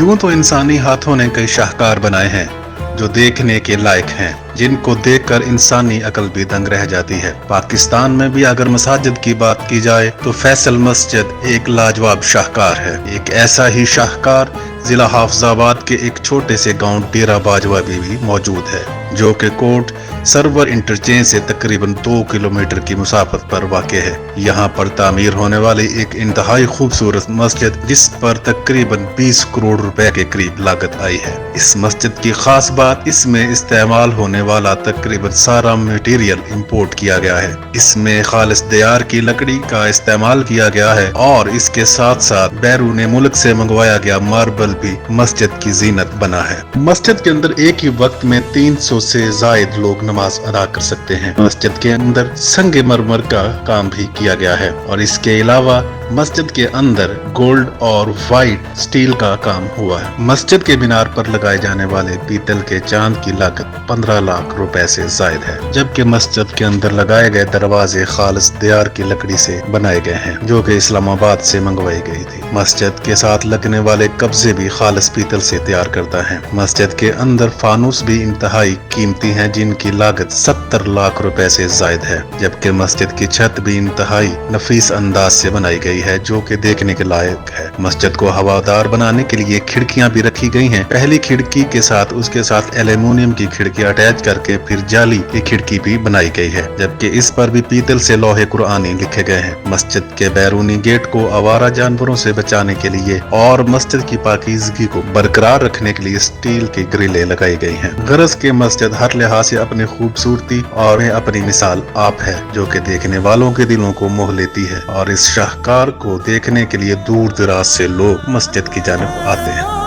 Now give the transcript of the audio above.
यूं तो इंसानी हाथों ने कई शाहकार बनाए हैं जो देखने के लायक हैं, जिनको देखकर इंसानी अकल भी दंग रह जाती है। पाकिस्तान में भी अगर मसाजिद की बात की जाए तो फैसल मस्जिद एक लाजवाब शाहकार है। एक ऐसा ही शाहकार जिला हाफजाबाद के एक छोटे से गांव डेरा बाजवा में भी मौजूद है, जो कि कोट सरवर इंटरचेंज से तकरीबन 2 किलोमीटर की मुसाफत पर वाक़ है। यहाँ पर तामीर होने वाली एक इंतहाई खूबसूरत मस्जिद, जिस पर तकरीबन 20 करोड़ रुपए के करीब लागत आई है। इस मस्जिद की खास बात, इसमें इस्तेमाल होने वाला तकरीबन सारा मटेरियल इंपोर्ट किया गया है। इसमें खालिस दियार की लकड़ी का इस्तेमाल किया गया है और इसके साथ साथ बैरून मुल्क से मंगवाया गया मार्बल भी मस्जिद की जीनत बना है। मस्जिद के अंदर एक ही वक्त में 300 से जायद लोग नमाज अदा कर सकते हैं। मस्जिद के अंदर संगे मरमर का काम भी किया गया है और इसके अलावा मस्जिद के अंदर गोल्ड और व्हाइट स्टील का काम हुआ है। मस्जिद के मीनार पर लगाए जाने वाले पीतल के चांद की लागत 15 लाख रुपए से जायद है, जबकि मस्जिद के अंदर लगाए गए दरवाजे खालिस दियार की लकड़ी से बनाए गए हैं, जो कि इस्लामाबाद से मंगवाई गई थी। मस्जिद के साथ लगने वाले कब्जे भी खालिस पीतल से तैयार करता है। मस्जिद के अंदर फानूस भी इंतहाई कीमती हैं, जिनकी लागत 70 लाख रुपए से जायद है, जबकि मस्जिद की छत भी इंतहाई नफीस अंदाज से बनाई गई है, जो कि देखने के लायक है। मस्जिद को हवादार बनाने के लिए खिड़कियां भी रखी गई हैं। पहली खिड़की के साथ उसके साथ एल्युमिनियम की खिड़की अटैच करके फिर जाली की खिड़की भी बनाई गई है, जबकि इस पर भी पीतल से लोहे कुरानी लिखे गए हैं। मस्जिद के बैरूनी गेट को आवारा जानवरों से बचाने के लिए और मस्जिद की पाकीज़गी को बरकरार रखने के लिए स्टील की ग्रिलें लगाई गई हैं। गरज के मस्जिद हर लिहाज से अपनी खूबसूरती और अपनी मिसाल आप है, जो कि देखने वालों के दिलों को मोह लेती है और इस शाहकार को देखने के लिए दूर दराज से लोग मस्जिद की जानिब आते हैं।